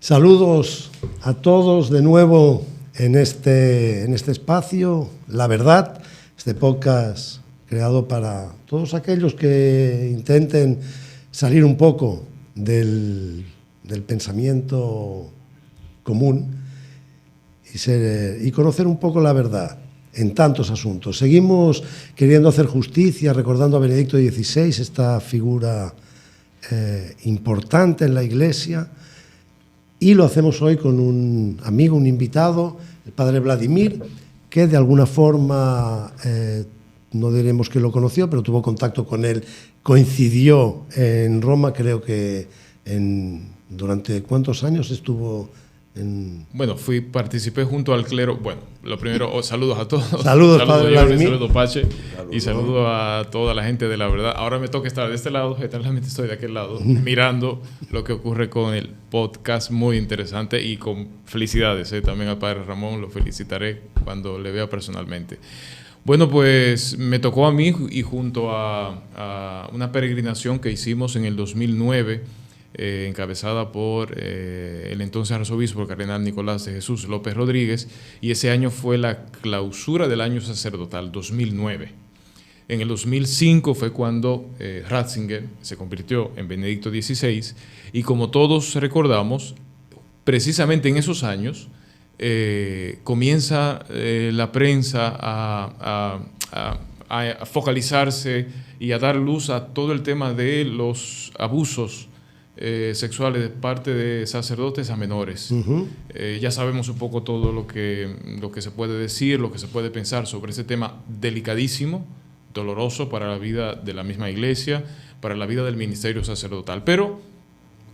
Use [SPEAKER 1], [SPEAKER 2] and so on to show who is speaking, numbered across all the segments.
[SPEAKER 1] Saludos a todos de nuevo en este espacio, La Verdad, este podcast creado para todos aquellos que intenten salir un poco del pensamiento común y conocer un poco la verdad en tantos asuntos. Seguimos queriendo hacer justicia, recordando a Benedicto XVI, esta figura importante en la Iglesia, y lo hacemos hoy con un amigo, un invitado, el padre Vladimir, que de alguna forma, no diremos que lo conoció, pero tuvo contacto con él, coincidió en Roma, creo que durante ¿cuántos años estuvo en...?
[SPEAKER 2] Bueno, participé junto al clero. Bueno, lo primero, saludos a todos.
[SPEAKER 1] Saludos, padre Vladimir.
[SPEAKER 2] Saludos, Pache. Y saludos a toda la gente de La Verdad. Ahora me toca estar de este lado, generalmente estoy de aquel lado, mirando lo que ocurre con el podcast, muy interesante, y con felicidades también al padre Ramón, lo felicitaré cuando le vea personalmente. Bueno, pues me tocó a mí, y junto a una peregrinación que hicimos en el 2009, encabezada por el entonces arzobispo, el cardenal Nicolás de Jesús López Rodríguez, y ese año fue la clausura del año sacerdotal, 2009. En el 2005 fue cuando Ratzinger se convirtió en Benedicto XVI, y como todos recordamos, precisamente en esos años comienza la prensa a focalizarse y a dar luz a todo el tema de los abusos sexuales de parte de sacerdotes a menores. Uh-huh. Ya sabemos un poco todo lo que se puede decir, lo que se puede pensar sobre ese tema delicadísimo, doloroso para la vida de la misma Iglesia, para la vida del ministerio sacerdotal. Pero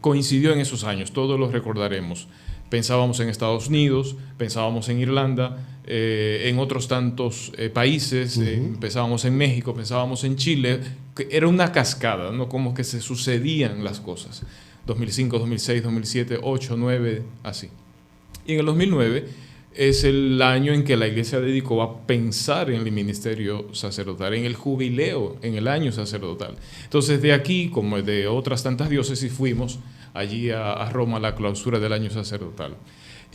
[SPEAKER 2] coincidió en esos años, todos los recordaremos. Pensábamos en Estados Unidos, pensábamos en Irlanda, en otros tantos países, uh-huh. Pensábamos en México, pensábamos en Chile, que era una cascada, ¿no? Como que se sucedían las cosas. 2005, 2006, 2007, 2008, 2009, así. Y en el 2009 es el año en que la Iglesia dedicó a pensar en el ministerio sacerdotal, en el jubileo, en el año sacerdotal. Entonces, de aquí, como de otras tantas diócesis, fuimos allí a Roma a la clausura del año sacerdotal.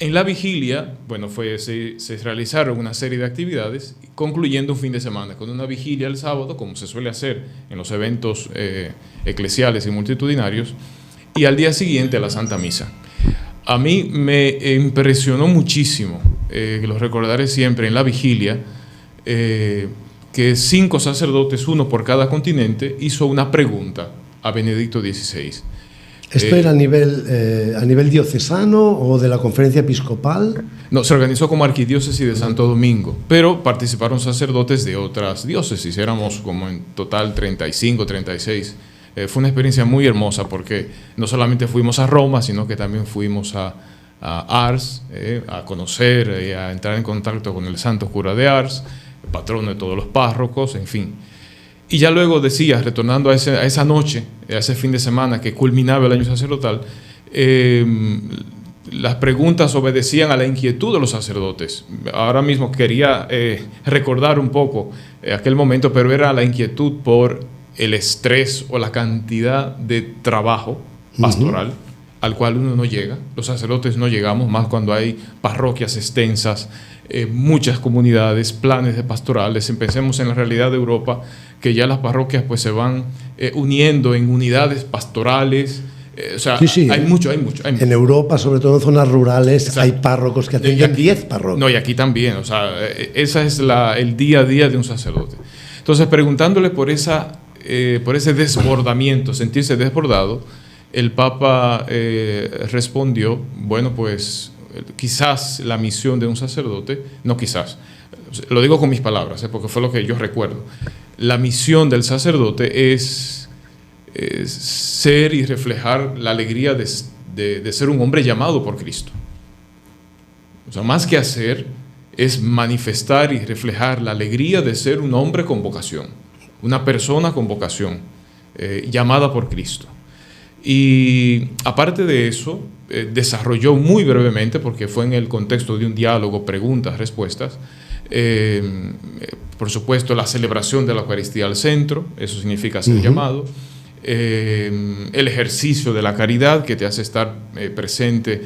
[SPEAKER 2] En la vigilia, bueno, se realizaron una serie de actividades, concluyendo un fin de semana, con una vigilia el sábado, como se suele hacer en los eventos eclesiales y multitudinarios, y al día siguiente la Santa Misa. A mí me impresionó muchísimo, que lo recordaré siempre, en la vigilia, que 5 sacerdotes, uno por cada continente, hizo una pregunta a Benedicto XVI.
[SPEAKER 1] ¿Esto era a nivel diocesano o de la conferencia episcopal? No,
[SPEAKER 2] se organizó como arquidiócesis de Santo Domingo, pero participaron sacerdotes de otras diócesis, éramos como en total 35, 36. Fue una experiencia muy hermosa porque no solamente fuimos a Roma, sino que también fuimos a Ars, a conocer, a entrar en contacto con el santo cura de Ars, el patrono de todos los párrocos, en fin. Y ya luego decía, retornando a esa noche, a ese fin de semana que culminaba el año sacerdotal, las preguntas obedecían a la inquietud de los sacerdotes. Ahora mismo quería recordar un poco aquel momento, pero era la inquietud por el estrés o la cantidad de trabajo pastoral, uh-huh. al cual uno no llega. Los sacerdotes no llegamos, más cuando hay parroquias extensas, muchas comunidades, planes de pastorales. Pensemos en la realidad de Europa, que ya las parroquias pues se van uniendo en unidades pastorales. O sea, sí, hay mucho.
[SPEAKER 1] En Europa, sobre todo en zonas rurales, exacto. Hay párrocos que atienden 10 parroquias.
[SPEAKER 2] No, y aquí también. O sea, esa es el día a día de un sacerdote. Entonces, preguntándole por ese desbordamiento, sentirse desbordado, el Papa respondió, bueno, pues quizás la misión de un sacerdote, no quizás, lo digo con mis palabras, porque fue lo que yo recuerdo, la misión del sacerdote es ser y reflejar la alegría de ser un hombre llamado por Cristo. O sea, más que hacer, es manifestar y reflejar la alegría de ser un hombre con vocación, una persona con vocación, llamada por Cristo. Y aparte de eso, desarrolló muy brevemente, porque fue en el contexto de un diálogo, preguntas, respuestas, por supuesto la celebración de la Eucaristía al centro, eso significa ser uh-huh. llamado, el ejercicio de la caridad que te hace estar presente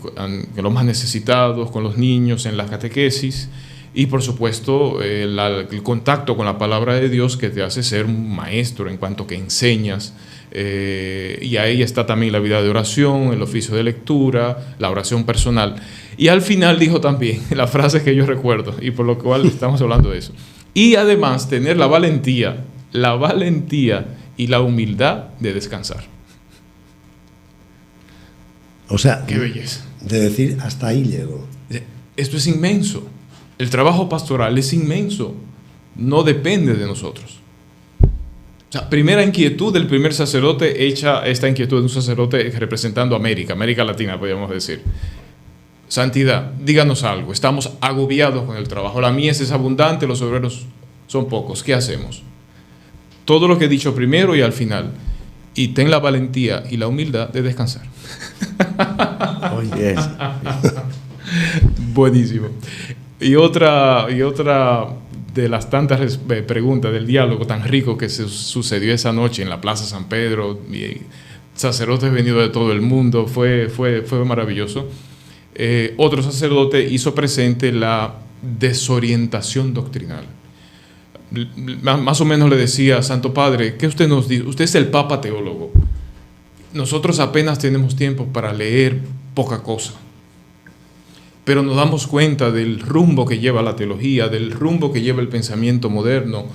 [SPEAKER 2] con los más necesitados, con los niños, en la catequesis, y por supuesto el contacto con la palabra de Dios que te hace ser un maestro en cuanto que enseñas. Y ahí está también la vida de oración, el oficio de lectura, la oración personal. Y al final dijo también la frase que yo recuerdo, y por lo cual estamos hablando de eso. Y además tener la valentía y la humildad de descansar.
[SPEAKER 1] O sea,
[SPEAKER 2] qué belleza.
[SPEAKER 1] De decir, hasta ahí llego.
[SPEAKER 2] Esto es inmenso. El trabajo pastoral es inmenso. No depende de nosotros. O sea, primera inquietud del primer sacerdote, hecha esta inquietud de un sacerdote representando América Latina, podríamos decir. Santidad, díganos algo. Estamos agobiados con el trabajo. La mies es abundante, los obreros son pocos. ¿Qué hacemos? Todo lo que he dicho primero y al final. Y ten la valentía y la humildad de descansar.
[SPEAKER 1] Oh, yes.
[SPEAKER 2] Buenísimo. Y otra de las tantas preguntas del diálogo tan rico que se sucedió esa noche en la Plaza San Pedro, y sacerdotes venidos de todo el mundo, fue maravilloso. Otro sacerdote hizo presente la desorientación doctrinal. Más o menos le decía: Santo Padre, ¿qué usted nos dice? Usted es el Papa teólogo. Nosotros apenas tenemos tiempo para leer poca cosa, pero nos damos cuenta del rumbo que lleva la teología, del rumbo que lleva el pensamiento moderno.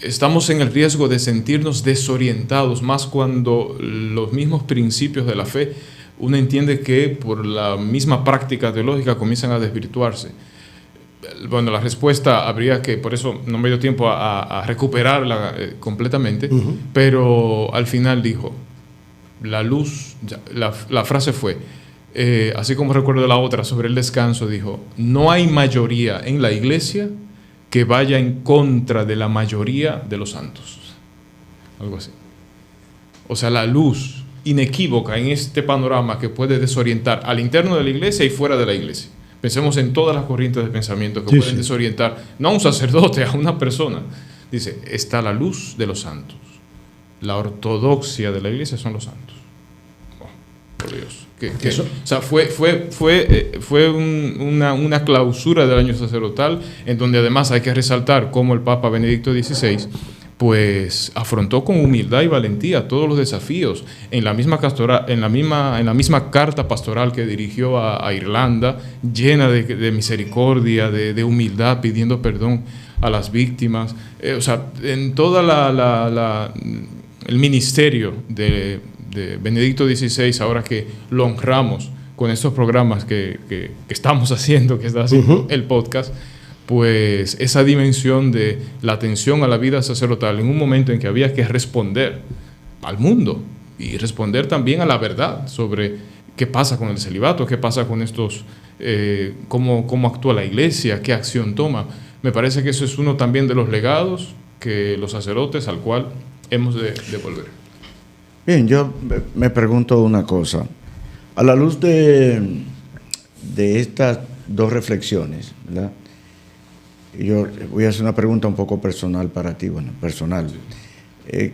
[SPEAKER 2] Estamos en el riesgo de sentirnos desorientados, más cuando los mismos principios de la fe uno entiende que por la misma práctica teológica comienzan a desvirtuarse. Bueno, la respuesta habría que, por eso no me dio tiempo a recuperarla completamente, pero al final dijo, la luz, la frase fue, así como recuerdo la otra sobre el descanso, dijo: no hay mayoría en la iglesia que vaya en contra de la mayoría de los santos. Algo así. O sea, la luz inequívoca en este panorama que puede desorientar al interno de la iglesia y fuera de la iglesia. Pensemos en todas las corrientes de pensamiento que pueden desorientar, no a un sacerdote, a una persona. Dice, está la luz de los santos. La ortodoxia de la iglesia son los santos. Oh, por Dios. O sea, fue una clausura del año sacerdotal, en donde además hay que resaltar cómo el Papa Benedicto XVI pues afrontó con humildad y valentía todos los desafíos en la misma carta pastoral que dirigió a Irlanda, llena de misericordia, de humildad, pidiendo perdón a las víctimas. O sea, en toda el ministerio de Benedicto XVI, ahora que lo honramos con estos programas que estamos haciendo, que está haciendo el podcast, pues esa dimensión de la atención a la vida sacerdotal en un momento en que había que responder al mundo y responder también a la verdad sobre qué pasa con el celibato, qué pasa con estos, cómo actúa la iglesia, qué acción toma. Me parece que eso es uno también de los legados que los sacerdotes al cual hemos de volver.
[SPEAKER 3] Bien, yo me pregunto una cosa. A la luz de estas dos reflexiones, ¿verdad? Yo voy a hacer una pregunta un poco personal para ti, personal.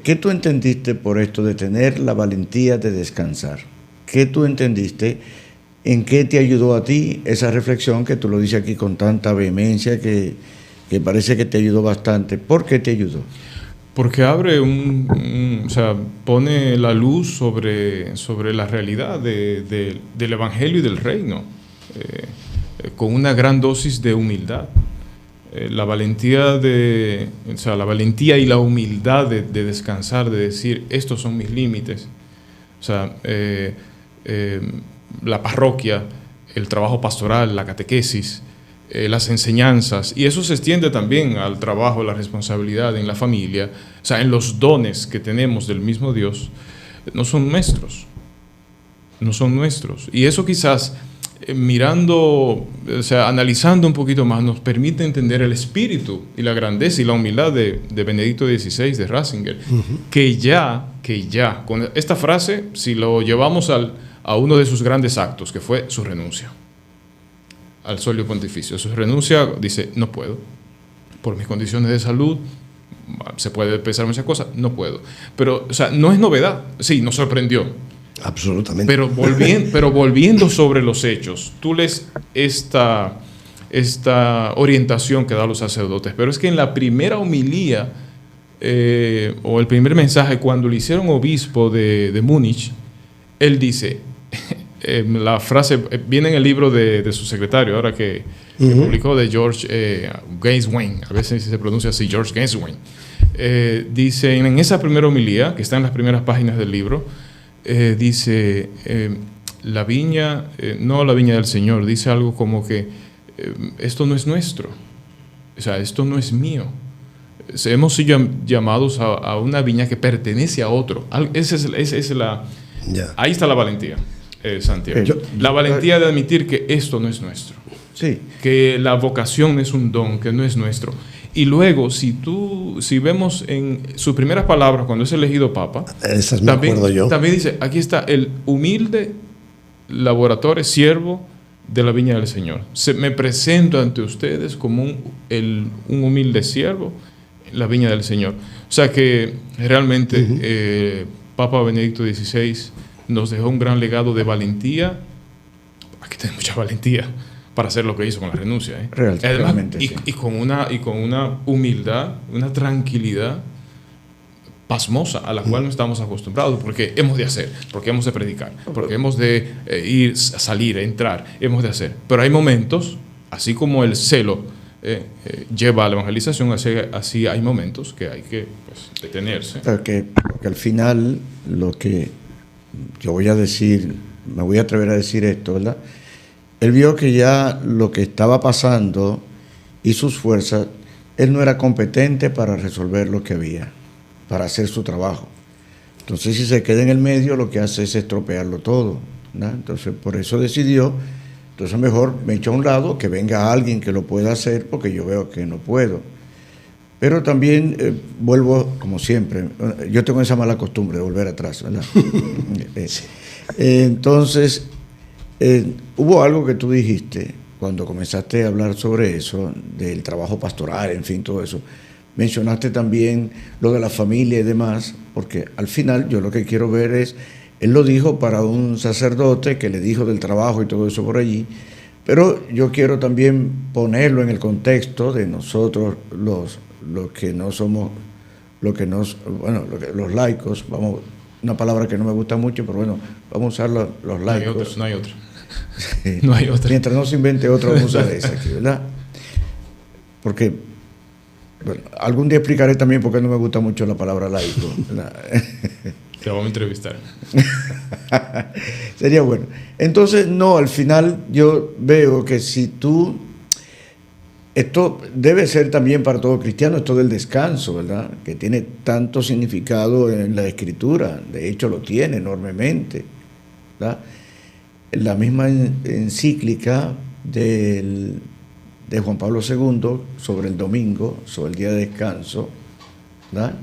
[SPEAKER 3] ¿Qué tú entendiste por esto de tener la valentía de descansar? ¿Qué tú entendiste? ¿En qué te ayudó a ti esa reflexión que tú lo dices aquí con tanta vehemencia que parece que te ayudó bastante? ¿Por qué te ayudó?
[SPEAKER 2] Porque abre o sea, pone la luz sobre la realidad del Evangelio y del Reino, con una gran dosis de humildad. La valentía la valentía y la humildad de descansar, de decir, estos son mis límites. O sea, la parroquia, el trabajo pastoral, la catequesis, las enseñanzas, y eso se extiende también al trabajo, la responsabilidad en la familia, o sea, en los dones que tenemos del mismo Dios, no son nuestros. Y eso quizás, mirando, o sea, analizando un poquito más, nos permite entender el espíritu y la grandeza y la humildad de Benedicto XVI, de Ratzinger, que ya, con esta frase, si lo llevamos a uno de sus grandes actos, que fue su renuncia al solio pontificio. Su renuncia, dice, no puedo, por mis condiciones de salud, se puede pensar muchas cosas, no puedo. Pero, o sea, no es novedad. Sí, nos sorprendió.
[SPEAKER 1] Absolutamente.
[SPEAKER 2] Pero volviendo sobre los hechos, tú lees esta orientación que dan los sacerdotes, pero es que en la primera homilía o el primer mensaje, cuando le hicieron obispo de Múnich, él dice, la frase viene en el libro de su secretario, ahora que publicó, de George Gainswain, a veces se pronuncia así, George Gainswain, dice en esa primera homilía, que está en las primeras páginas del libro, dice, la viña, no la viña del Señor, dice algo como que esto no es nuestro, o sea, esto no es mío. Hemos sido llamados a una viña que pertenece a otro. Ahí está la valentía, Santiago. La valentía de admitir que esto no es nuestro.
[SPEAKER 3] Sí.
[SPEAKER 2] Que la vocación es un don, que no es nuestro. Y luego, si vemos en sus primeras palabras, cuando es elegido Papa,
[SPEAKER 1] esas me acuerdo yo.
[SPEAKER 2] También dice, aquí está el humilde laboratore, siervo de la viña del Señor. Me presento ante ustedes como un humilde siervo en la viña del Señor. O sea que realmente Papa Benedicto XVI nos dejó un gran legado de valentía. Hay que tener mucha valentía para hacer lo que hizo con la renuncia. Además, y con una humildad, una tranquilidad pasmosa a la cual no estamos acostumbrados, porque hemos de hacer, porque hemos de predicar, porque hemos de ir, salir, entrar, hemos de hacer. Pero hay momentos, así como el celo lleva a la evangelización, así hay momentos que hay que detenerse.
[SPEAKER 3] Porque al final, lo que yo voy a decir, me voy a atrever a decir esto, ¿verdad? Él vio que ya lo que estaba pasando y sus fuerzas, él no era competente para resolver lo que había, para hacer su trabajo. Entonces, si se queda en el medio, lo que hace es estropearlo todo, ¿no? Entonces, por eso decidió, entonces mejor me echo a un lado, que venga alguien que lo pueda hacer, porque yo veo que no puedo. Pero también vuelvo, como siempre, yo tengo esa mala costumbre de volver atrás, ¿verdad? Entonces, hubo algo que tú dijiste cuando comenzaste a hablar sobre eso, del trabajo pastoral, en fin, todo eso. Mencionaste también lo de la familia y demás, porque al final yo lo que quiero ver es, él lo dijo para un sacerdote que le dijo del trabajo y todo eso por allí, pero yo quiero también ponerlo en el contexto de nosotros, los que no somos, los laicos, vamos, una palabra que no me gusta mucho, pero bueno, vamos a usar los laicos.
[SPEAKER 2] No hay otra. No hay otra.
[SPEAKER 3] Mientras no se invente otra, vamos a usar esa aquí, ¿verdad? Porque, bueno, algún día explicaré también por qué no me gusta mucho la palabra laico, ¿verdad?
[SPEAKER 2] Te vamos a entrevistar.
[SPEAKER 3] Sería bueno. Entonces, no, al final yo veo que si tú... Esto debe ser también para todo cristiano, esto del descanso, ¿verdad? Que tiene tanto significado en la Escritura, de hecho lo tiene enormemente, ¿verdad? La misma encíclica de Juan Pablo II sobre el domingo, sobre el día de descanso, ¿verdad?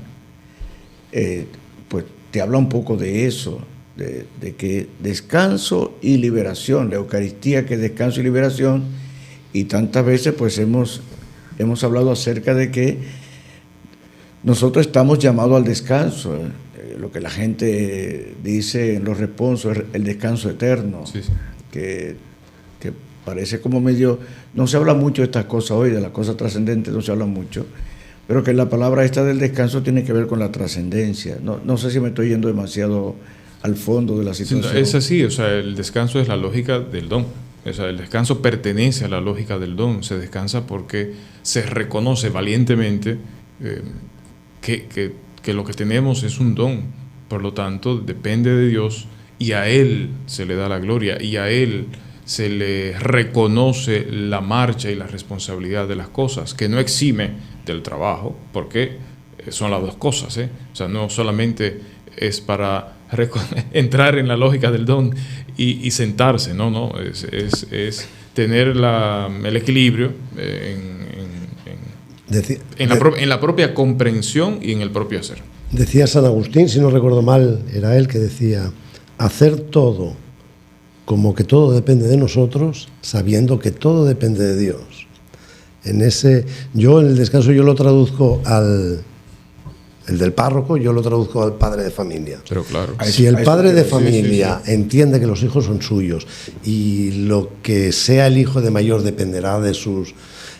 [SPEAKER 3] Pues te habla un poco de eso, de que descanso y liberación, la Eucaristía que es descanso y liberación. Y tantas veces pues hemos hablado acerca de que nosotros estamos llamados al descanso, lo que la gente dice en los responsos, el descanso eterno, sí. Que parece como medio, no se habla mucho de estas cosas hoy, de las cosas trascendentes no se habla mucho, pero que la palabra esta del descanso tiene que ver con la trascendencia. No sé si me estoy yendo demasiado al fondo de la situación.
[SPEAKER 2] Es así, o sea, el descanso es la lógica del don. O sea, el descanso pertenece a la lógica del don. Se descansa porque se reconoce valientemente que lo que tenemos es un don. Por lo tanto, depende de Dios y a Él se le da la gloria y a Él se le reconoce la marcha y la responsabilidad de las cosas, que no exime del trabajo, porque son las dos cosas, ¿eh? O sea, no solamente es para entrar en la lógica del don y sentarse, no, es tener el equilibrio en la propia comprensión y en el propio hacer.
[SPEAKER 1] Decía San Agustín, si no recuerdo mal, era él que decía, hacer todo como que todo depende de nosotros, sabiendo que todo depende de Dios. Yo en el descanso yo lo traduzco al El del párroco yo lo traduzco al padre de familia.
[SPEAKER 2] Pero claro.
[SPEAKER 1] Si el padre de familia entiende que los hijos son suyos y lo que sea el hijo de mayor dependerá de sus...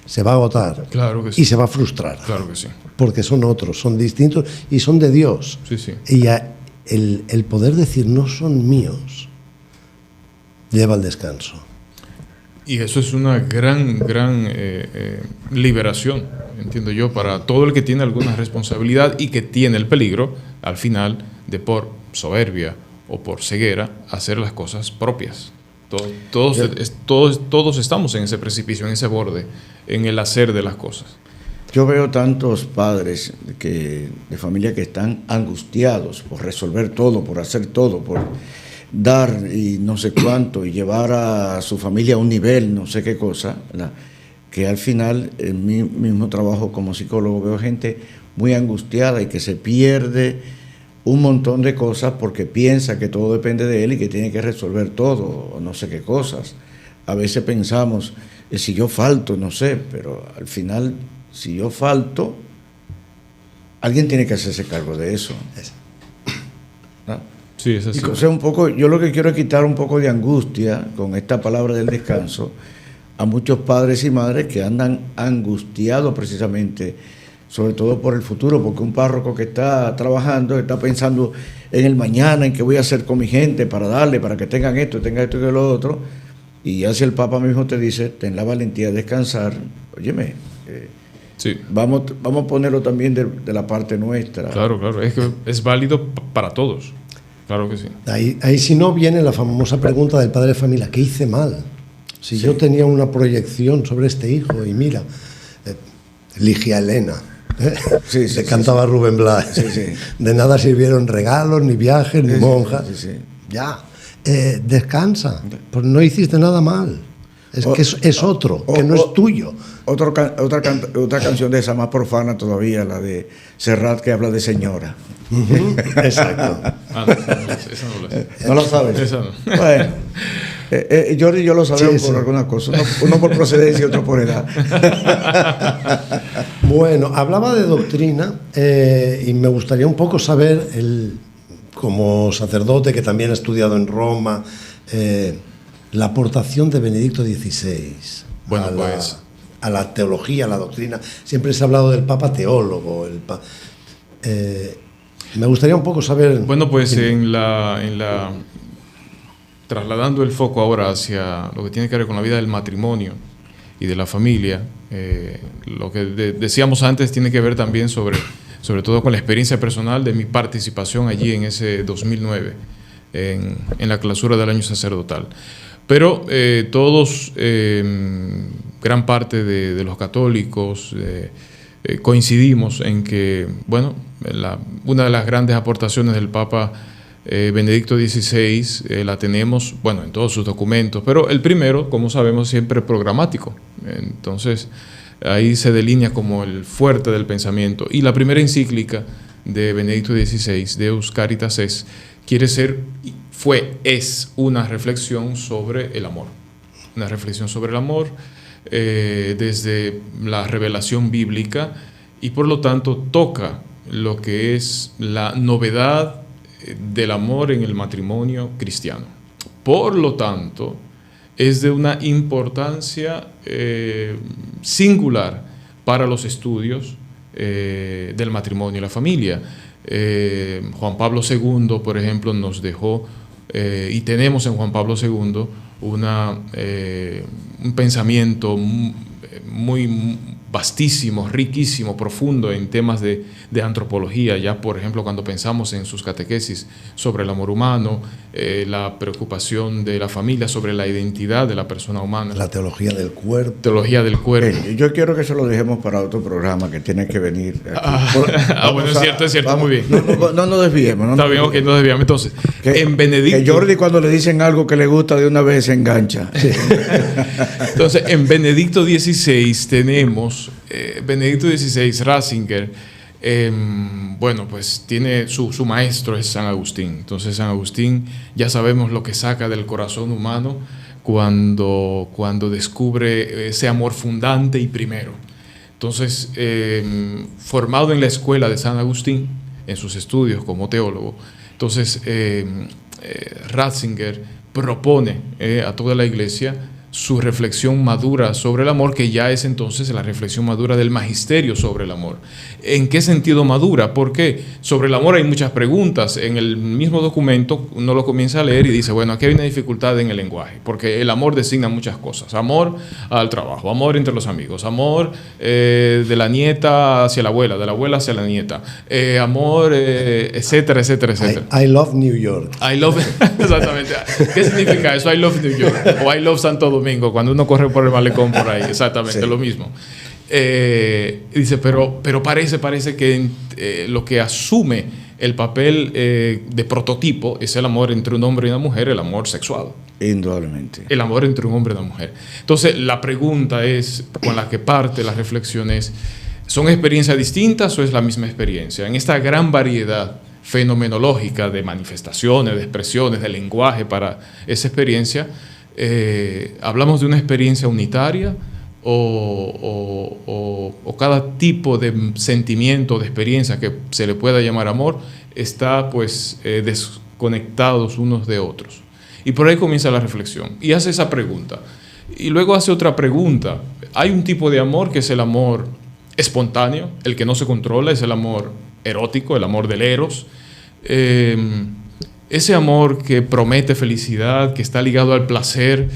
[SPEAKER 1] se va a agotar,
[SPEAKER 2] Claro que sí.
[SPEAKER 1] y se va a frustrar.
[SPEAKER 2] Claro que sí.
[SPEAKER 1] Porque son otros, son distintos y son de Dios.
[SPEAKER 2] Sí, sí.
[SPEAKER 1] Y el poder decir no son míos lleva al descanso.
[SPEAKER 2] Y eso es una gran liberación, entiendo yo, para todo el que tiene alguna responsabilidad y que tiene el peligro, al final, de por soberbia o por ceguera, hacer las cosas propias. Todos estamos en ese precipicio, en ese borde, en el hacer de las cosas.
[SPEAKER 3] Yo veo tantos padres de familia que están angustiados por resolver todo, por hacer todo, por dar y no sé cuánto, y llevar a su familia a un nivel, no sé qué cosa, ¿verdad? Que al final, en mi mismo trabajo como psicólogo, veo gente muy angustiada y que se pierde un montón de cosas porque piensa que todo depende de él y que tiene que resolver todo, o no sé qué cosas. A veces pensamos, si yo falto, no sé, pero al final, si yo falto, alguien tiene que hacerse cargo de eso. ¿No?
[SPEAKER 2] Sí, es así.
[SPEAKER 3] Y, o sea, un poco, yo lo que quiero es quitar un poco de angustia con esta palabra del descanso a muchos padres y madres que andan angustiados precisamente, sobre todo por el futuro, porque un párroco que está trabajando, está pensando en el mañana, en qué voy a hacer con mi gente para darle, para que tengan esto y lo otro, y ya si el Papa mismo te dice, ten la valentía de descansar, óyeme,
[SPEAKER 2] sí.
[SPEAKER 3] Vamos a ponerlo también de la parte nuestra.
[SPEAKER 2] Claro, es que es válido para todos. Claro que sí.
[SPEAKER 1] Ahí si no viene la famosa pregunta del padre de familia, ¿qué hice mal? Si yo tenía una proyección sobre este hijo y mira, Ligia Elena, le cantaba Rubén Blades, de nada sirvieron regalos, ni viajes, ni monjas. Ya, descansa, pues no hiciste nada mal. Es que es otro, que no es tuyo.
[SPEAKER 3] Otra canción de esa más profana todavía, la de Serrat, que habla de señora.
[SPEAKER 1] Exacto.
[SPEAKER 2] Esa no la sé.
[SPEAKER 3] ¿No lo sabes?
[SPEAKER 2] Esa no.
[SPEAKER 3] Bueno, Jordi y yo lo sabemos por algunas cosas. Uno por procedencia y otro por edad.
[SPEAKER 1] Bueno, hablaba de doctrina y me gustaría un poco saber, como sacerdote que también ha estudiado en Roma, la aportación de Benedicto XVI a la teología, a la doctrina. Siempre se ha hablado del Papa teólogo. Me gustaría un poco saber...
[SPEAKER 2] Bueno, pues trasladando el foco ahora hacia lo que tiene que ver con la vida del matrimonio y de la familia, lo que decíamos antes tiene que ver también sobre todo con la experiencia personal de mi participación allí en ese 2009, en la clausura del año sacerdotal. Pero todos, gran parte de los católicos, coincidimos en que, bueno, una de las grandes aportaciones del Papa Benedicto XVI la tenemos, bueno, en todos sus documentos, pero el primero, como sabemos, siempre programático. Entonces, ahí se delinea como el fuerte del pensamiento. Y la primera encíclica de Benedicto XVI, Deus Caritas es una reflexión sobre el amor. Una reflexión sobre el amor desde la revelación bíblica y por lo tanto toca lo que es la novedad del amor en el matrimonio cristiano. Por lo tanto, es de una importancia singular para los estudios del matrimonio y la familia. Juan Pablo II, por ejemplo, nos dejó, y tenemos en Juan Pablo II un pensamiento muy vastísimo, riquísimo, profundo en temas de antropología. Ya, por ejemplo, cuando pensamos en sus catequesis sobre el amor humano, la preocupación de la familia sobre la identidad de la persona humana.
[SPEAKER 1] La teología del cuerpo.
[SPEAKER 2] Teología del cuerpo.
[SPEAKER 3] Yo quiero que eso lo dejemos para otro programa que tiene que venir.
[SPEAKER 2] Bueno, es cierto, vamos, muy bien.
[SPEAKER 3] No nos desviemos.
[SPEAKER 2] Está bien, ok, no nos desviamos. Entonces, en Benedicto...
[SPEAKER 3] Que Jordi, cuando le dicen algo que le gusta, de una vez se engancha. Sí.
[SPEAKER 2] Entonces, en Benedicto XVI tenemos... Benedicto XVI, Ratzinger, bueno, pues tiene su maestro es San Agustín. Entonces San Agustín ya sabemos lo que saca del corazón humano cuando descubre ese amor fundante y primero. Entonces, formado en la escuela de San Agustín, en sus estudios como teólogo. Entonces, Ratzinger propone a toda la Iglesia su reflexión madura sobre el amor, que ya es entonces la reflexión madura del magisterio sobre el amor. ¿En qué sentido madura? Porque sobre el amor hay muchas preguntas. En el mismo documento uno lo comienza a leer y dice, bueno, aquí hay una dificultad en el lenguaje, porque el amor designa muchas cosas. Amor al trabajo, amor entre los amigos, amor de la nieta hacia la abuela, de la abuela hacia la nieta, amor, etcétera, etcétera, etcétera.
[SPEAKER 1] I love New York.
[SPEAKER 2] I love, exactamente. ¿Qué significa eso? I love New York o I love Santo Domingo, cuando uno corre por el malecón por ahí, exactamente, sí. Lo mismo. Dice, pero parece que lo que asume el papel de prototipo es el amor entre un hombre y una mujer, el amor sexual.
[SPEAKER 3] Indudablemente.
[SPEAKER 2] El amor entre un hombre y una mujer. Entonces, la pregunta es, con la que parte la reflexión es, ¿son experiencias distintas o es la misma experiencia? En esta gran variedad fenomenológica de manifestaciones, de expresiones, de lenguaje para esa experiencia, ¿hablamos de una experiencia unitaria o cada tipo de sentimiento, de experiencia que se le pueda llamar amor está pues desconectados unos de otros? Y por ahí comienza la reflexión y hace esa pregunta y luego hace otra pregunta. Hay un tipo de amor que es el amor espontáneo, el que no se controla, es el amor erótico, el amor del eros, ese amor que promete felicidad, que está ligado al placer,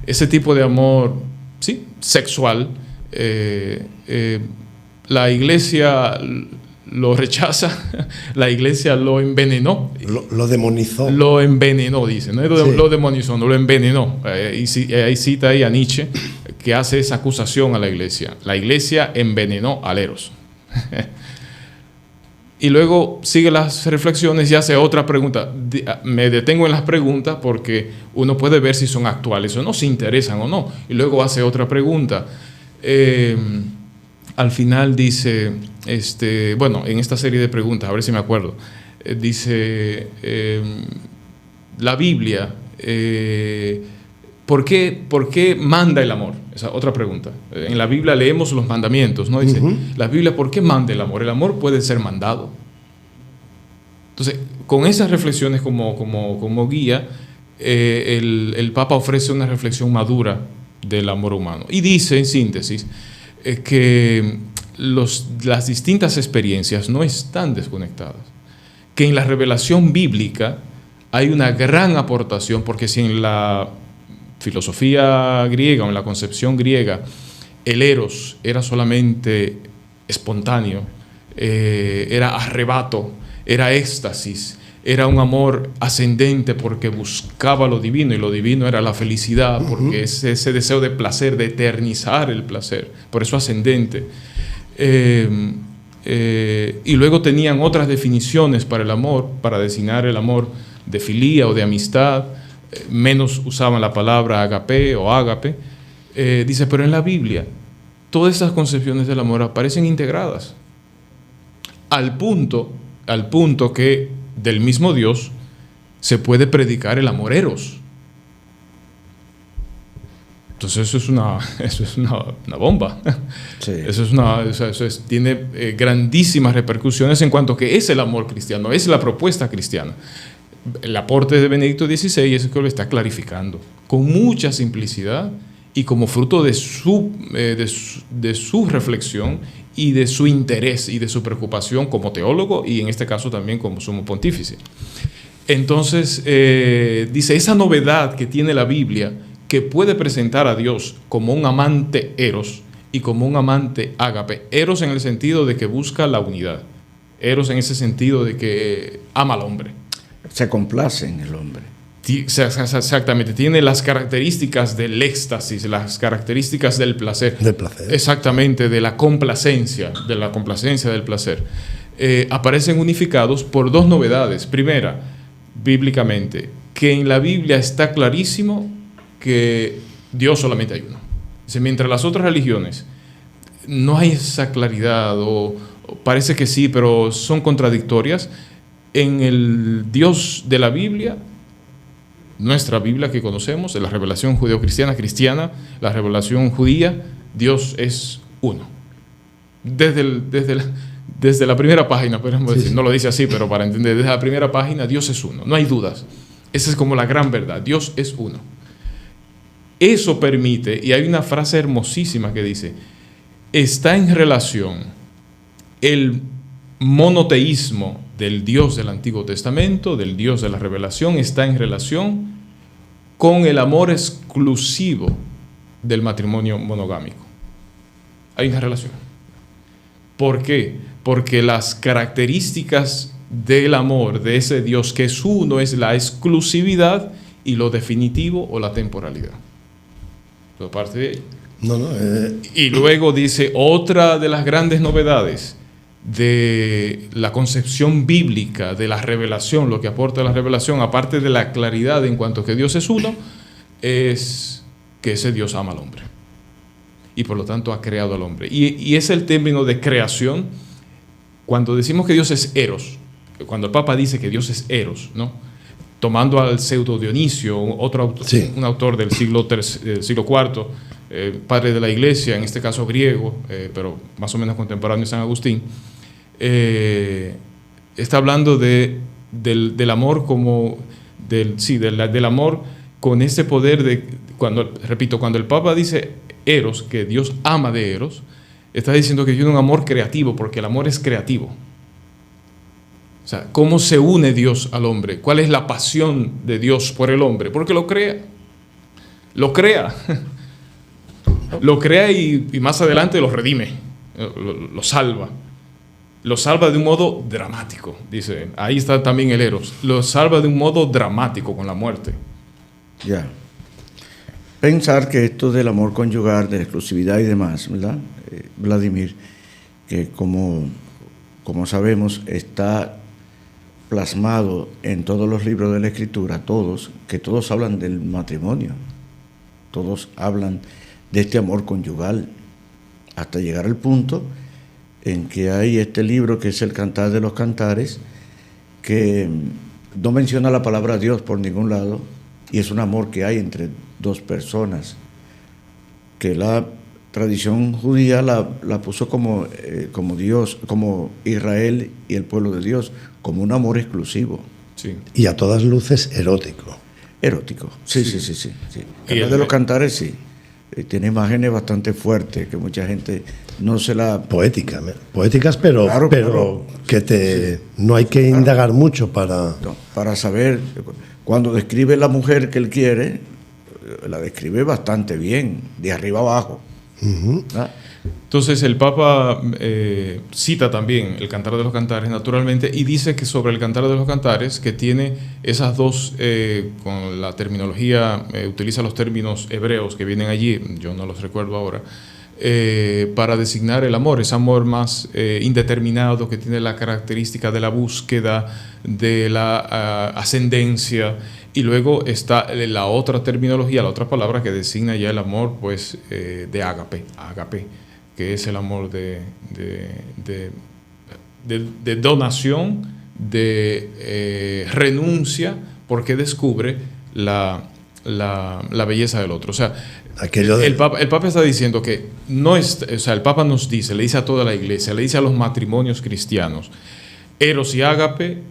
[SPEAKER 2] ese tipo de amor, sí, sexual. La Iglesia lo rechaza, la Iglesia lo envenenó.
[SPEAKER 1] Lo demonizó.
[SPEAKER 2] Lo envenenó, dice. No
[SPEAKER 1] Sí.
[SPEAKER 2] Lo demonizó, no lo envenenó. Ahí cita ahí a Nietzsche, que hace esa acusación a la Iglesia. La Iglesia envenenó al eros. Y luego sigue las reflexiones y hace otra pregunta. Me detengo en las preguntas porque uno puede ver si son actuales o no, si interesan o no. Y luego hace otra pregunta. Al final dice, bueno, en esta serie de preguntas, a ver si me acuerdo, dice, la Biblia, ¿por qué manda el amor? Esa otra pregunta. En la Biblia leemos los mandamientos, ¿no? Dice, la Biblia, ¿por qué manda el amor? El amor puede ser mandado. Entonces, con esas reflexiones como guía, el Papa ofrece una reflexión madura del amor humano. Y dice, en síntesis, que las distintas experiencias no están desconectadas. Que en la revelación bíblica hay una gran aportación, porque si en la filosofía griega o en la concepción griega el eros era solamente espontáneo, era arrebato, era éxtasis, era un amor ascendente porque buscaba lo divino, y lo divino era la felicidad, porque es ese deseo de placer, de eternizar el placer, por eso ascendente. Y luego tenían otras definiciones para el amor, para designar el amor de filía o de amistad. Menos usaban la palabra agape o ágape. Dice, pero en la Biblia todas esas concepciones del amor aparecen integradas al punto que del mismo Dios se puede predicar el amor eros. Entonces eso es una bomba. Sí. Tiene grandísimas repercusiones en cuanto a que es el amor cristiano, es la propuesta cristiana. El aporte de Benedicto XVI es que lo está clarificando con mucha simplicidad y como fruto de su reflexión y de su interés y de su preocupación como teólogo y en este caso también como sumo pontífice. Entonces, dice, esa novedad que tiene la Biblia, que puede presentar a Dios como un amante eros y como un amante ágape. Eros en el sentido de que busca la unidad. Eros en ese sentido de que ama al hombre.
[SPEAKER 3] Se complace en el hombre.
[SPEAKER 2] Exactamente, tiene las características del éxtasis, las características del placer.
[SPEAKER 1] Del placer.
[SPEAKER 2] Exactamente, de la complacencia del placer. Aparecen unificados por dos novedades. Primera, bíblicamente, que en la Biblia está clarísimo que Dios solamente hay uno. Dice, mientras las otras religiones no hay esa claridad, o parece que sí, pero son contradictorias. En el Dios de la Biblia, nuestra Biblia que conocemos, de la revelación judeo-cristiana, la revelación judía, Dios es uno. Desde desde la primera página, podemos decir,
[SPEAKER 1] sí.
[SPEAKER 2] no lo dice así, pero para entender, desde la primera página, Dios es uno, no hay dudas. Esa es como la gran verdad, Dios es uno. Eso permite, y hay una frase hermosísima que dice, está en relación el monoteísmo del Dios del Antiguo Testamento, del Dios de la Revelación, está en relación con el amor exclusivo del matrimonio monogámico. Hay una relación. ¿Por qué? Porque las características del amor de ese Dios que es uno es la exclusividad y lo definitivo o la temporalidad. Todo parte de ello. Y luego dice, otra de las grandes novedades de la concepción bíblica de la revelación, lo que aporta la revelación, aparte de la claridad en cuanto a que Dios es uno, es que ese Dios ama al hombre. Y por lo tanto ha creado al hombre. Y es el término de creación. Cuando decimos que Dios es Eros, cuando el Papa dice que Dios es Eros, ¿no? Tomando al pseudo Dionisio, otro autor, sí, un autor del siglo IV, padre de la Iglesia, en este caso griego, pero más o menos contemporáneo de San Agustín, está hablando del amor como del amor con ese poder de, cuando el Papa dice Eros, que Dios ama de Eros, está diciendo que tiene un amor creativo, porque el amor es creativo. O sea, ¿cómo se une Dios al hombre? ¿Cuál es la pasión de Dios por el hombre? Porque lo crea. Lo crea. Lo crea y más adelante lo redime, lo salva. Lo salva de un modo dramático, dice. Ahí está también el Eros. Lo salva de un modo dramático con la muerte.
[SPEAKER 3] Ya. Pensar que esto del amor conyugal, de la exclusividad y demás, ¿verdad? Vladimir, que como sabemos está plasmado en todos los libros de la Escritura, que todos hablan del matrimonio, todos hablan de este amor conyugal, hasta llegar al punto en que hay este libro que es el Cantar de los Cantares, que no menciona la palabra Dios por ningún lado, y es un amor que hay entre dos personas, que la tradición judía la puso como Dios, como Israel y el pueblo de Dios, como un amor exclusivo.
[SPEAKER 1] Sí. Y a todas luces erótico.
[SPEAKER 3] Erótico, sí. El de los Cantares, sí. Tiene imágenes bastante fuertes que mucha gente no se la...
[SPEAKER 1] Poéticas, pero, claro, pero que sí, no hay que indagar mucho
[SPEAKER 3] para saber. Cuando describe la mujer que él quiere, la describe bastante bien, de arriba abajo.
[SPEAKER 1] Uh-huh.
[SPEAKER 3] ¿Ah?
[SPEAKER 2] Entonces el Papa cita también el Cantar de los Cantares, naturalmente, y dice que sobre el Cantar de los Cantares, que tiene esas dos, con la terminología, utiliza los términos hebreos que vienen allí, yo no los recuerdo ahora, para designar el amor, ese amor más indeterminado, que tiene la característica de la búsqueda, de la ascendencia, y luego está la otra terminología, la otra palabra que designa ya el amor, pues, de ágape, que es el amor de donación, de renuncia, porque descubre la belleza del otro. O sea, el Papa está diciendo que el Papa nos dice, le dice a toda la Iglesia, le dice a los matrimonios cristianos, Eros y ágape,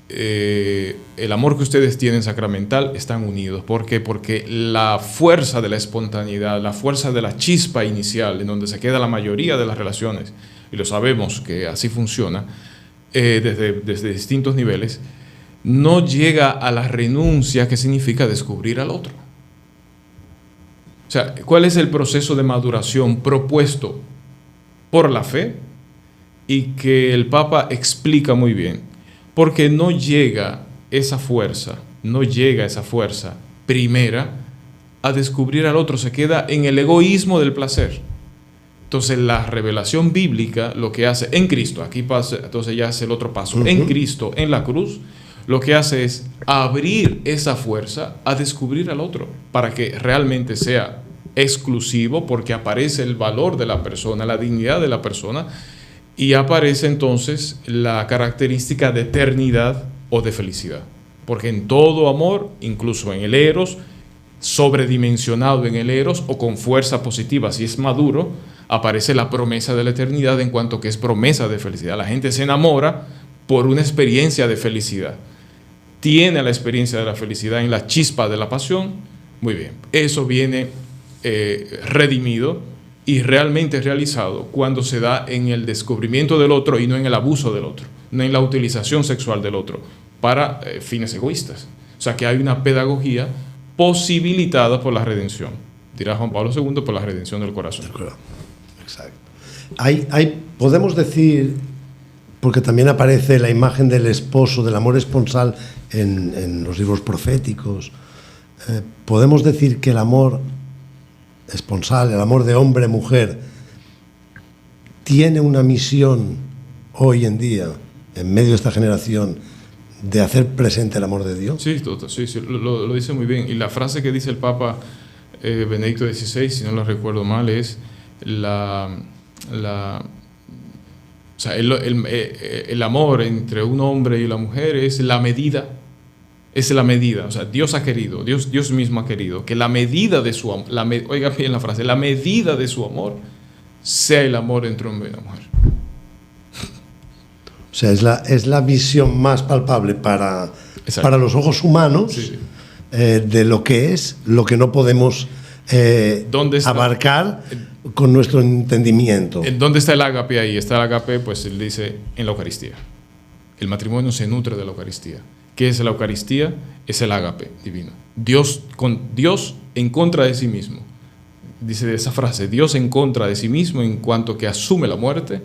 [SPEAKER 2] el amor que ustedes tienen sacramental están unidos. ¿Por qué? Porque la fuerza de la espontaneidad, la fuerza de la chispa inicial, en donde se queda la mayoría de las relaciones, y lo sabemos que así funciona, desde distintos niveles, no llega a la renuncia que significa descubrir al otro. O sea, ¿cuál es el proceso de maduración propuesto por la fe? Y que el Papa explica muy bien. Porque no llega esa fuerza primera a descubrir al otro, se queda en el egoísmo del placer. Entonces la revelación bíblica lo que hace en Cristo, aquí pasa, entonces ya hace el otro paso, uh-huh, en Cristo, en la cruz, lo que hace es abrir esa fuerza a descubrir al otro, para que realmente sea exclusivo, porque aparece el valor de la persona, la dignidad de la persona, y aparece entonces la característica de eternidad o de felicidad. Porque en todo amor, incluso en el eros, sobredimensionado en el eros o con fuerza positiva, si es maduro, aparece la promesa de la eternidad en cuanto que es promesa de felicidad. La gente se enamora por una experiencia de felicidad. Tiene la experiencia de la felicidad en la chispa de la pasión. Muy bien. Eso viene redimido y realmente realizado cuando se da en el descubrimiento del otro y no en el abuso del otro, no en la utilización sexual del otro para fines egoístas. O sea que hay una pedagogía posibilitada por la redención. Dirá Juan Pablo II, por la redención del corazón.
[SPEAKER 1] Exacto. Podemos decir, porque también aparece la imagen del esposo, del amor esponsal en los libros proféticos, podemos decir que el amor esponsal, el amor de hombre-mujer, tiene una misión hoy en día, en medio de esta generación, de hacer presente el amor de Dios.
[SPEAKER 2] Sí, lo dice muy bien. Y la frase que dice el Papa Benedicto XVI, si no lo recuerdo mal, es o sea, el amor entre un hombre y la mujer es la medida. Es la medida. O sea, Dios ha querido, Dios mismo ha querido que la medida de su amor, oiga bien la frase, la medida de su amor sea el amor entre hombre y la mujer.
[SPEAKER 1] O sea, es la visión más palpable para los ojos humanos, sí. De lo que es, lo que no podemos abarcar con nuestro entendimiento.
[SPEAKER 2] ¿Dónde está el ágape ahí? Está el ágape, pues él dice, en la Eucaristía. El matrimonio se nutre de la Eucaristía. ¿Qué es la Eucaristía? Es el ágape divino. Dios en contra de sí mismo. Dice esa frase, Dios en contra de sí mismo en cuanto que asume la muerte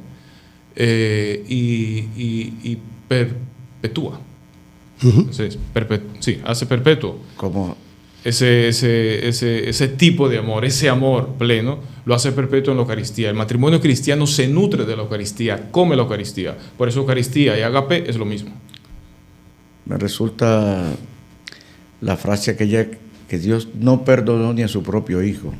[SPEAKER 2] y perpetúa. Entonces, hace perpetuo.
[SPEAKER 3] Como
[SPEAKER 2] ese tipo de amor, ese amor pleno, lo hace perpetuo en la Eucaristía. El matrimonio cristiano se nutre de la Eucaristía, come la Eucaristía. Por eso Eucaristía y ágape es lo mismo.
[SPEAKER 3] Me resulta la frase aquella que Dios no perdonó ni a su propio Hijo,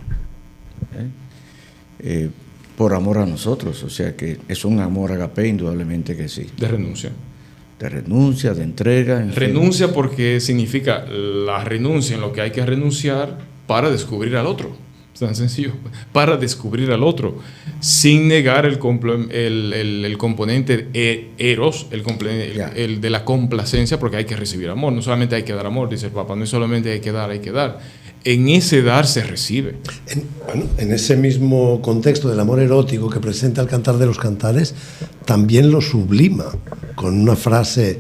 [SPEAKER 3] por amor a nosotros. O sea que es un amor agape, indudablemente que sí.
[SPEAKER 2] De renuncia.
[SPEAKER 3] De renuncia, de entrega.
[SPEAKER 2] Renuncia fin. Porque significa la renuncia en lo que hay que renunciar para descubrir al otro. Es tan sencillo. Para descubrir al otro. Sin negar el componente eros, el de la complacencia, porque hay que recibir amor. No solamente hay que dar amor, dice el Papa. No solamente hay que dar, hay que dar. En ese dar se recibe.
[SPEAKER 1] En ese mismo contexto del amor erótico que presenta el Cantar de los Cantares, también lo sublima con una frase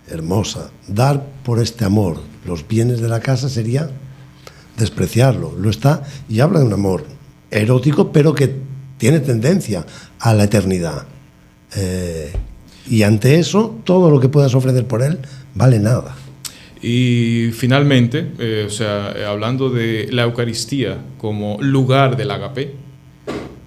[SPEAKER 1] hermosa. Dar por este amor los bienes de la casa sería despreciarlo. Lo está, y habla de un amor erótico, pero que tiene tendencia a la eternidad. Y ante eso, todo lo que puedas ofrecer por él vale nada.
[SPEAKER 2] Y finalmente, hablando de la Eucaristía como lugar del ágape,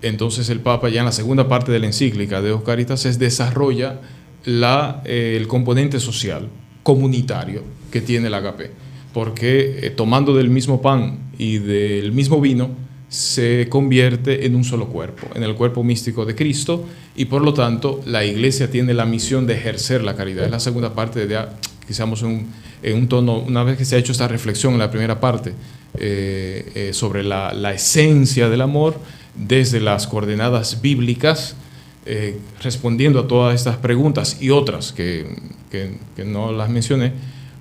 [SPEAKER 2] entonces el Papa ya en la segunda parte de la encíclica de Eucaritas desarrolla el componente social, comunitario que tiene el ágape, porque tomando del mismo pan y del mismo vino se convierte en un solo cuerpo, en el cuerpo místico de Cristo, y por lo tanto la Iglesia tiene la misión de ejercer la caridad. Es la segunda parte de quizás en un tono, una vez que se ha hecho esta reflexión en la primera parte sobre la esencia del amor desde las coordenadas bíblicas, respondiendo a todas estas preguntas y otras que no las mencioné,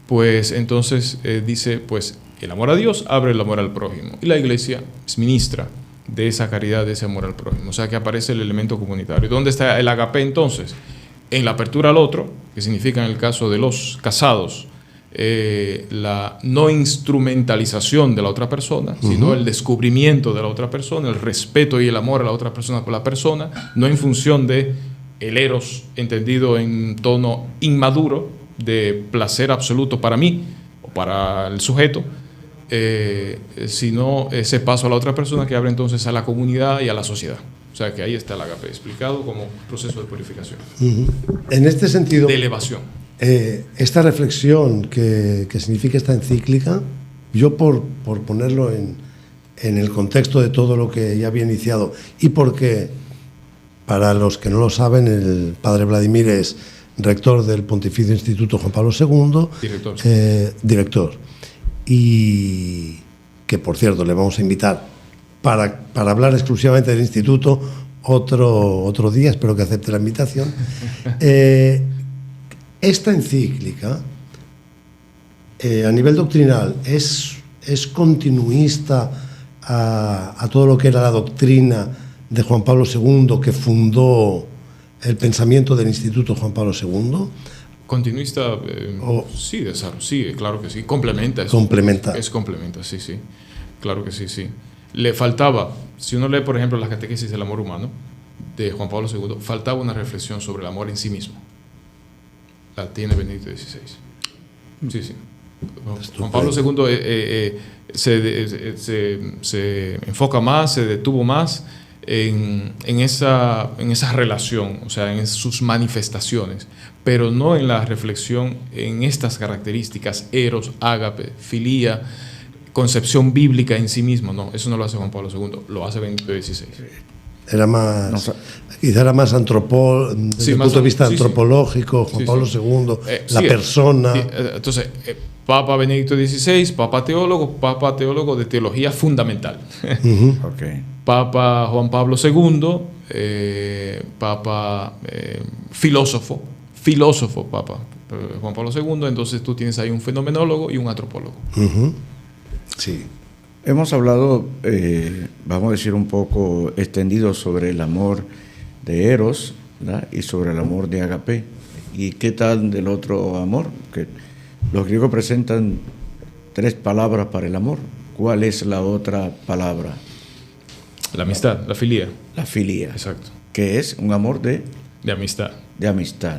[SPEAKER 2] pues entonces dice, pues el amor a Dios abre el amor al prójimo y la Iglesia es ministra de esa caridad, de ese amor al prójimo. O sea que aparece el elemento comunitario. ¿Dónde está el agape entonces? En la apertura al otro, que significa en el caso de los casados la no instrumentalización de la otra persona, sino el descubrimiento de la otra persona, el respeto y el amor a la otra persona por la persona, no en función de el eros entendido en tono inmaduro de placer absoluto para mí o para el sujeto, sino ese paso a la otra persona que abre entonces a la comunidad y a la sociedad. O sea que ahí está el agape explicado como proceso de purificación.
[SPEAKER 1] En este sentido,
[SPEAKER 2] de elevación.
[SPEAKER 1] Esta reflexión que significa esta encíclica, yo por ponerlo en el contexto de todo lo que ya había iniciado, y porque, para los que no lo saben, el padre Vladimir es rector del Pontificio Instituto Juan Pablo II, director, y que, por cierto, le vamos a invitar para hablar exclusivamente del instituto otro día, espero que acepte la invitación. Esta encíclica, a nivel doctrinal, es continuista a todo lo que era la doctrina de Juan Pablo II, que fundó el pensamiento del Instituto Juan Pablo II.
[SPEAKER 2] Continuista, sí, claro que sí. Complementa eso.
[SPEAKER 1] Complementa.
[SPEAKER 2] Complementa, sí. Claro que sí. Le faltaba, si uno lee, por ejemplo, la catequesis del amor humano de Juan Pablo II, faltaba una reflexión sobre el amor en sí mismo. La tiene Benedicto XVI. Sí. Juan Pablo II se enfoca más, se detuvo más en esa relación, o sea, en sus manifestaciones, pero no en la reflexión en estas características: eros, ágape, filía, concepción bíblica en sí mismo. No, eso no lo hace Juan Pablo II, lo hace Benedicto XVI.
[SPEAKER 1] Quizá era más desde el punto de vista antropológico, Juan Pablo II, la persona.
[SPEAKER 2] Entonces, Papa Benedicto XVI, Papa teólogo de teología fundamental.
[SPEAKER 3] Okay.
[SPEAKER 2] Papa Juan Pablo II, Papa filósofo, Papa Juan Pablo II. Entonces tú tienes ahí un fenomenólogo y un antropólogo.
[SPEAKER 1] Sí.
[SPEAKER 3] Hemos hablado, vamos a decir, un poco extendido sobre el amor de Eros, ¿verdad? Y sobre el amor de Agape. ¿Y qué tal del otro amor? Que los griegos presentan 3 palabras para el amor. ¿Cuál es la otra palabra?
[SPEAKER 2] La amistad, la filía.
[SPEAKER 3] La filía.
[SPEAKER 2] Exacto.
[SPEAKER 3] Que es un amor de
[SPEAKER 2] amistad.
[SPEAKER 3] De amistad.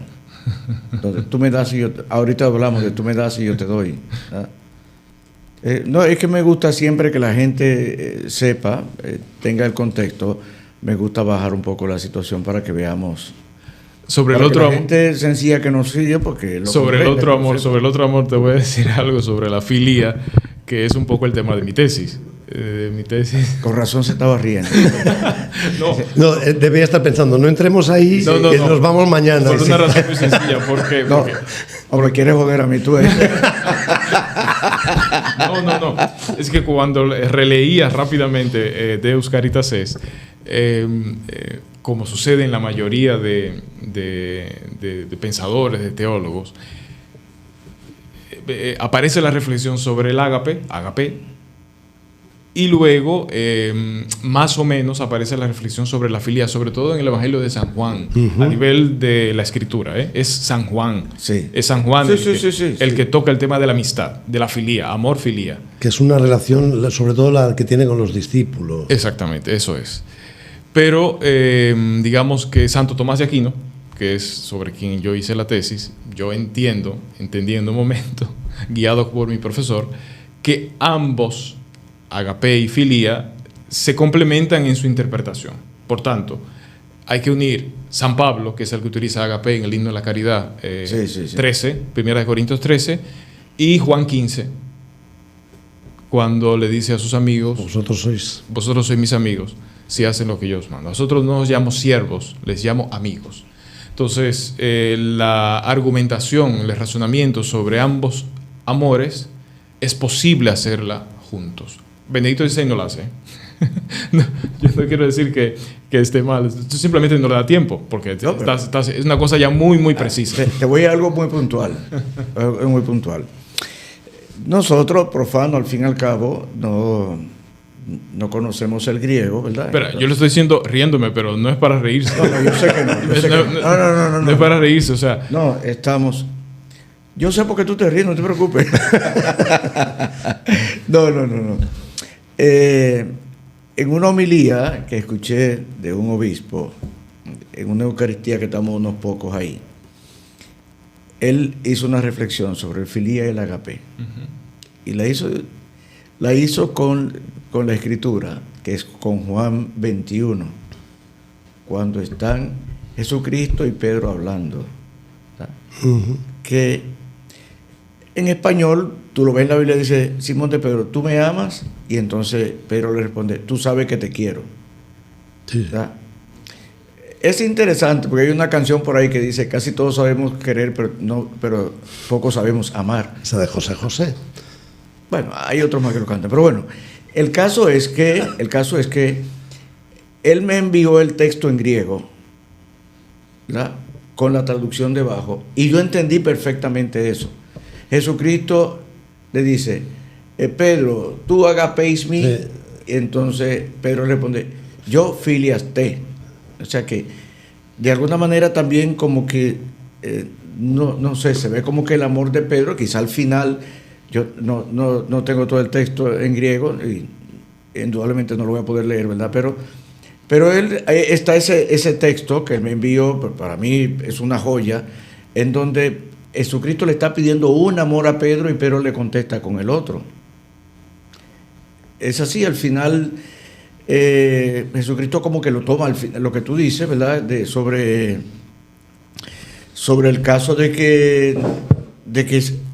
[SPEAKER 3] Entonces, tú me das y yo... Ahorita hablamos de tú me das y yo te doy, ¿verdad? No, es que me gusta siempre que la gente sepa, tenga el contexto. Me gusta bajar un poco la situación para que veamos.
[SPEAKER 2] Sobre el otro
[SPEAKER 3] amor. La gente sencilla que nos sigue porque...
[SPEAKER 2] Sobre el otro amor te voy a decir algo sobre la filía, que es un poco el tema de mi tesis.
[SPEAKER 3] Con razón se estaba riendo.
[SPEAKER 1] No, debía estar pensando, no entremos ahí, nos vamos mañana.
[SPEAKER 2] Por una razón muy sencilla. ¿Por qué?
[SPEAKER 3] No, hombre, quieres joder a mí tú.
[SPEAKER 2] No. Es que cuando releía rápidamente Deus Caritas Est, como sucede en la mayoría de pensadores, de teólogos, aparece la reflexión sobre el ágape, y luego más o menos aparece la reflexión sobre la filía, sobre todo en el Evangelio de San Juan, a nivel de la escritura. Es San Juan.
[SPEAKER 3] Sí.
[SPEAKER 2] Es San Juan el que toca el tema de la amistad, de la filía, amor, filía.
[SPEAKER 1] Que es una relación, sobre todo la que tiene con los discípulos.
[SPEAKER 2] Exactamente, eso es. Pero digamos que Santo Tomás de Aquino, que es sobre quien yo hice la tesis, yo entendí en un momento, guiado por mi profesor, que ambos, agape y filía, se complementan en su interpretación. Por tanto, hay que unir San Pablo, que es el que utiliza agape en el himno de la caridad 13, 1 Corintios 13, y Juan 15, cuando le dice a sus amigos: vosotros sois mis amigos si hacen lo que yo os mando. Nosotros no os llamo siervos, les llamo amigos. Entonces, la argumentación, el razonamiento sobre ambos amores es posible hacerla juntos. Benedicto XVI no la hace. No, yo no quiero decir que esté mal, esto simplemente no le da tiempo, porque es una cosa ya muy, muy precisa.
[SPEAKER 3] Te voy a algo muy puntual. Muy puntual. Nosotros, profanos, al fin y al cabo, no conocemos el griego, ¿verdad?
[SPEAKER 2] Espera, yo lo estoy diciendo riéndome, pero no es para reírse.
[SPEAKER 3] No, yo sé que no.
[SPEAKER 2] No es para reírse, o sea.
[SPEAKER 3] No, estamos... Yo sé por qué tú te ríes, no te preocupes. No. En una homilía que escuché de un obispo, en una Eucaristía que estamos unos pocos ahí, él hizo una reflexión sobre el filía y el agape. Y la hizo con la escritura, que es con Juan 21, cuando están Jesucristo y Pedro hablando. Que en español, tú lo ves en la Biblia, dice: Simón de Pedro, ¿tú me amas? Y entonces Pedro le responde: tú sabes que te quiero. Sí. Es interesante porque hay una canción por ahí que dice: casi todos sabemos querer, pero pocos sabemos amar.
[SPEAKER 1] Esa de José José.
[SPEAKER 3] Bueno, hay otros más que lo cantan, pero bueno, El caso es que él me envió el texto en griego, ¿verdad?, con la traducción debajo, y yo entendí perfectamente eso. Jesucristo le dice, Pedro, tú agapeis mí. Sí. Entonces Pedro responde, yo filias te. O sea que de alguna manera también como que no sé, se ve como que el amor de Pedro, quizá al final, yo no tengo todo el texto en griego y indudablemente no lo voy a poder leer, ¿verdad? Pero él, está ese texto que él me envió, para mí es una joya, en donde Jesucristo le está pidiendo un amor a Pedro y Pedro le contesta con el otro. Es así, al final Jesucristo como que lo toma, lo que tú dices, ¿verdad?, sobre el caso de que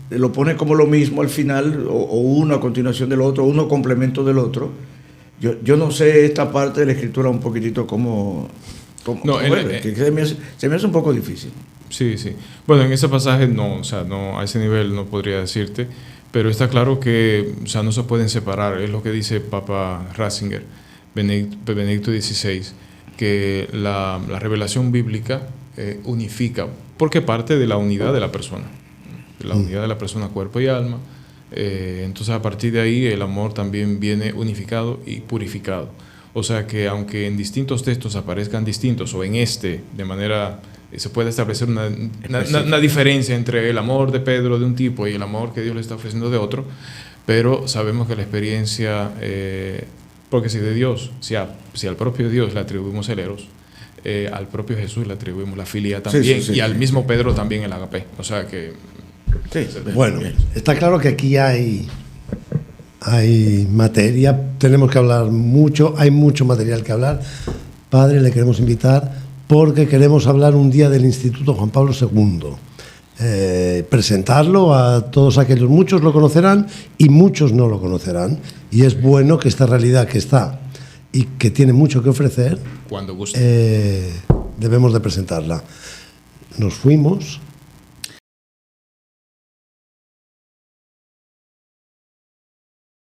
[SPEAKER 3] lo pone como lo mismo al final, o uno a continuación del otro, uno complemento del otro. Yo no sé esta parte de la escritura un poquitito como se me hace un poco difícil.
[SPEAKER 2] Sí. Bueno, en ese pasaje no, o sea, no, a ese nivel no podría decirte, pero está claro que, o sea, no se pueden separar. Es lo que dice Papa Ratzinger, Benedicto XVI, que la revelación bíblica unifica, porque parte de la unidad de la persona, cuerpo y alma. Entonces a partir de ahí el amor también viene unificado y purificado. O sea que aunque en distintos textos aparezcan distintos, o en de manera, se puede establecer una diferencia entre el amor de Pedro de un tipo y el amor que Dios le está ofreciendo de otro, pero sabemos que la experiencia, porque si de Dios, si al propio Dios le atribuimos el eros, al propio Jesús le atribuimos la filia también, y al mismo Pedro también el agape. O sea que...
[SPEAKER 1] Sí, bueno, está claro que aquí hay materia, tenemos que hablar mucho, hay mucho material que hablar. Padre, le queremos invitar porque queremos hablar un día del Instituto Juan Pablo II, presentarlo a todos aquellos, muchos lo conocerán y muchos no lo conocerán, y es bueno que esta realidad que está y que tiene mucho que ofrecer,
[SPEAKER 2] cuando guste,
[SPEAKER 1] debemos de presentarla. Nos fuimos